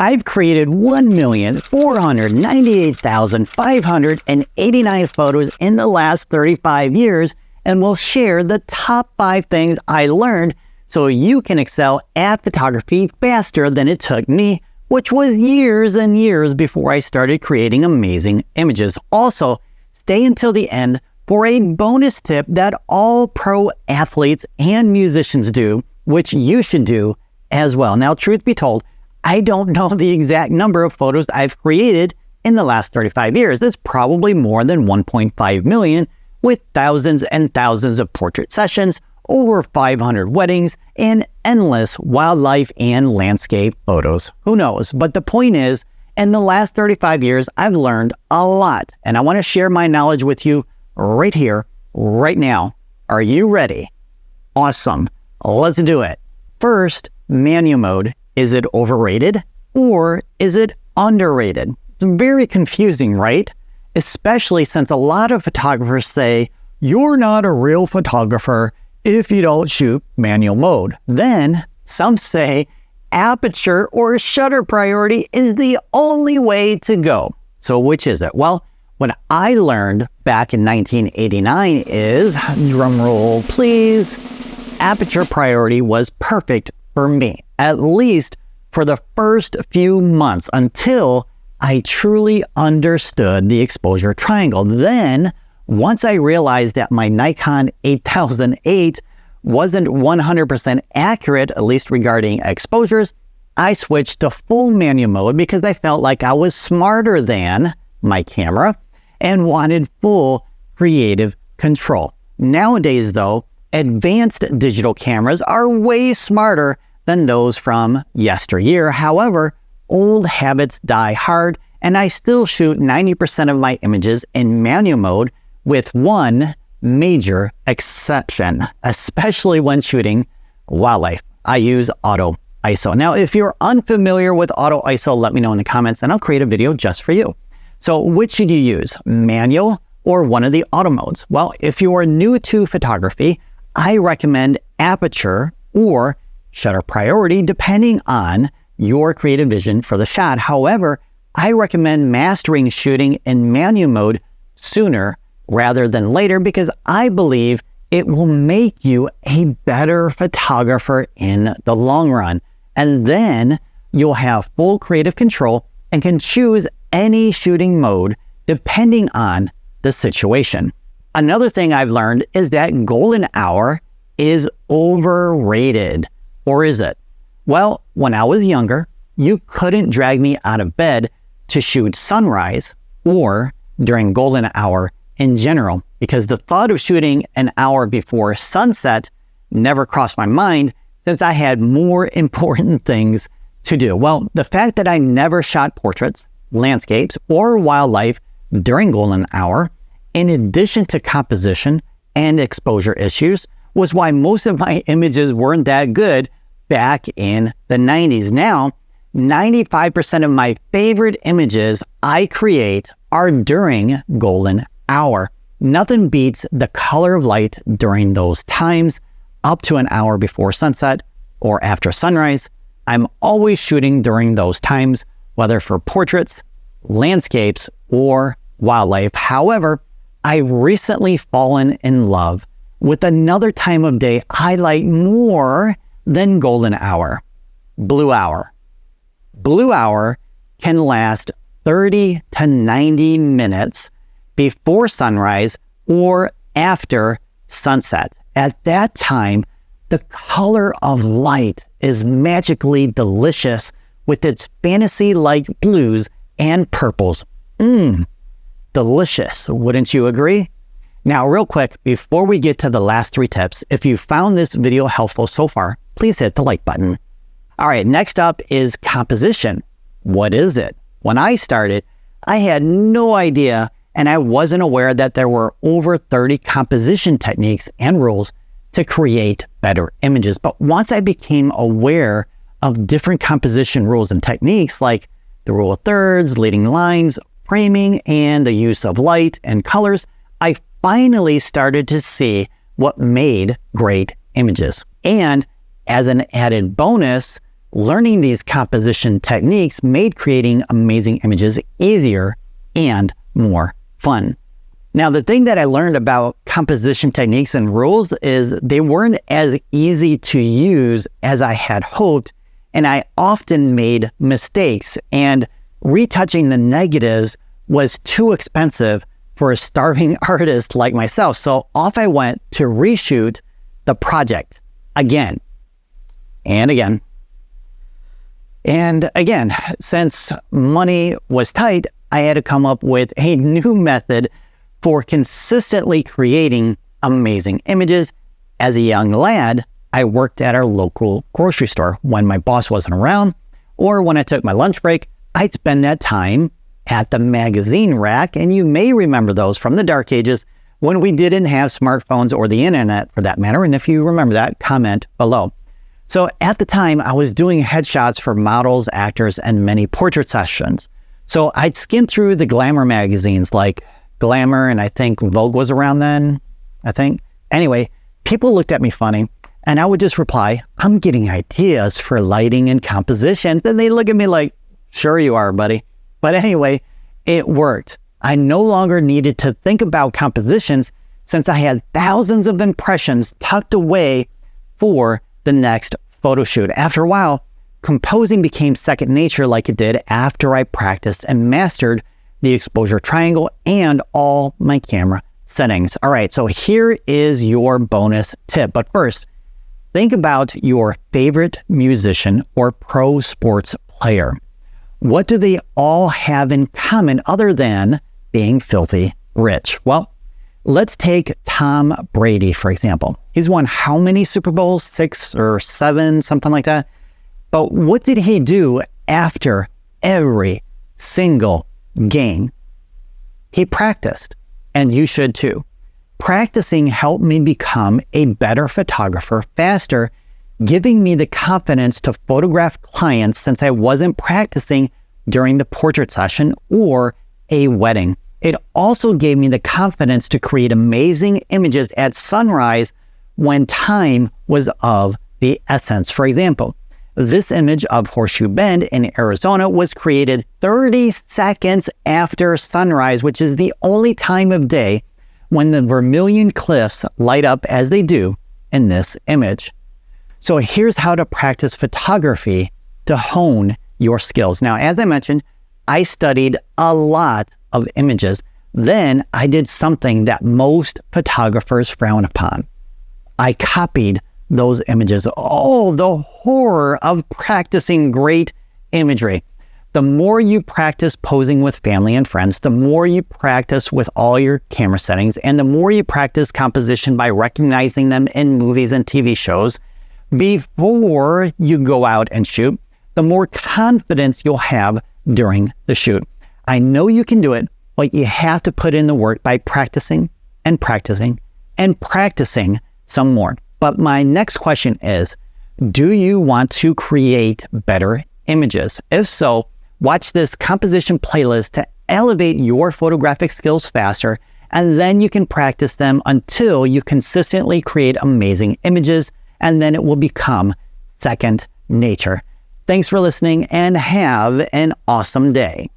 I've created 1,498,589 photos in the last 35 years and will share the top 5 things I learned so you can excel at photography faster than it took me, which was years and years before I started creating amazing images. Also, stay until the end for a bonus tip that all pro athletes and musicians do, which you should do as well. Now, truth be told, I don't know the exact number of photos I've created in the last 35 years. It's probably more than 1.5 million, with thousands and thousands of portrait sessions, over 500 weddings, and endless wildlife and landscape photos. Who knows? But the point is, in the last 35 years, I've learned a lot, and I want to share my knowledge with you right here, right now. Are you ready? Awesome. Let's do it. First, manual mode. Is it overrated or is it underrated? It's very confusing, right? Especially since a lot of photographers say, you're not a real photographer if you don't shoot manual mode. Then some say aperture or shutter priority is the only way to go. So which is it? Well, what I learned back in 1989 is, drum roll please, aperture priority was perfect for me, at least for the first few months until I truly understood the exposure triangle. Then, once I realized that my Nikon 8008 wasn't 100% accurate, at least regarding exposures, I switched to full manual mode because I felt like I was smarter than my camera and wanted full creative control. Nowadays, though, advanced digital cameras are way smarter than those from yesteryear. However, old habits die hard, and I still shoot 90% of my images in manual mode, with one major exception, especially when shooting wildlife. I use auto ISO. Now, if you're unfamiliar with auto ISO, let me know in the comments and I'll create a video just for you. So which should you use, manual or one of the auto modes? Well, if you are new to photography, I recommend aperture or shutter priority depending on your creative vision for the shot. However, I recommend mastering shooting in manual mode sooner rather than later because I believe it will make you a better photographer in the long run. And then you'll have full creative control and can choose any shooting mode depending on the situation. Another thing I've learned is that golden hour is overrated. Or is it? Well, when I was younger, you couldn't drag me out of bed to shoot sunrise or during golden hour in general, because the thought of shooting an hour before sunset never crossed my mind since I had more important things to do. Well, the fact that I never shot portraits, landscapes, or wildlife during golden hour, in addition to composition and exposure issues, was why most of my images weren't that good back in the 90s. Now, 95% of my favorite images I create are during golden hour. Nothing beats the color of light during those times, up to an hour before sunset or after sunrise. I'm always shooting during those times, whether for portraits, landscapes, or wildlife. However, I've recently fallen in love with another time of day I like more than golden hour, blue hour. Blue hour can last 30 to 90 minutes before sunrise or after sunset. At that time, the color of light is magically delicious with its fantasy-like blues and purples. Delicious, wouldn't you agree? Now, real quick, before we get to the last 3 tips, if you found this video helpful so far, please hit the like button. All right, next up is composition. What is it? When I started, I had no idea, and I wasn't aware that there were over 30 composition techniques and rules to create better images. But once I became aware of different composition rules and techniques like the rule of thirds, leading lines, framing, and the use of light and colors, I finally started to see what made great images. And as an added bonus, Learning these composition techniques made creating amazing images easier and more fun. Now, the thing that I learned about composition techniques and rules is they weren't as easy to use as I had hoped, and I often made mistakes, and retouching the negatives was too expensive for a starving artist like myself. So off I went to reshoot the project again and again. And again, since money was tight, I had to come up with a new method for consistently creating amazing images. As a young lad, I worked at our local grocery store. When my boss wasn't around, or when I took my lunch break, I'd spend that time at the magazine rack, and you may remember those from the dark ages when we didn't have smartphones or the internet for that matter. And if you remember that, comment below. So at the time, I was doing headshots for models, actors, and many portrait sessions. So I'd skim through the glamour magazines like Glamour, and I think Vogue was around then, I think. Anyway, people looked at me funny, and I would just reply, "I'm getting ideas for lighting and compositions." And they look at me like, "Sure you are, buddy." But anyway, it worked. I no longer needed to think about compositions since I had thousands of impressions tucked away for the next photo shoot. After a while, composing became second nature like it did after I practiced and mastered the exposure triangle and all my camera settings. All right, so here is your bonus tip. But first, think about your favorite musician or pro sports player. What do they all have in common other than being filthy rich? Well, let's take Tom Brady, for example. He's won how many Super Bowls? 6 or 7, something like that. But what did he do after every single game? He practiced, and you should too. Practicing helped me become a better photographer faster, giving me the confidence to photograph clients since I wasn't practicing during the portrait session or a wedding. It also gave me the confidence to create amazing images at sunrise when time was of the essence. For example, this image of Horseshoe Bend in Arizona was created 30 seconds after sunrise, which is the only time of day when the Vermilion Cliffs light up as they do in this image. So here's how to practice photography to hone your skills. Now, as I mentioned, I studied a lot of images. Then I did something that most photographers frown upon. I copied those images. Oh, the horror of practicing great imagery. The more you practice posing with family and friends, the more you practice with all your camera settings, and the more you practice composition by recognizing them in movies and TV shows, before you go out and shoot, the more confidence you'll have during the shoot. I know you can do it, but you have to put in the work by practicing and practicing and practicing some more. But my next question is, do you want to create better images? If so, watch this composition playlist to elevate your photographic skills faster, and then you can practice them until you consistently create amazing images, and then it will become second nature. Thanks for listening and have an awesome day.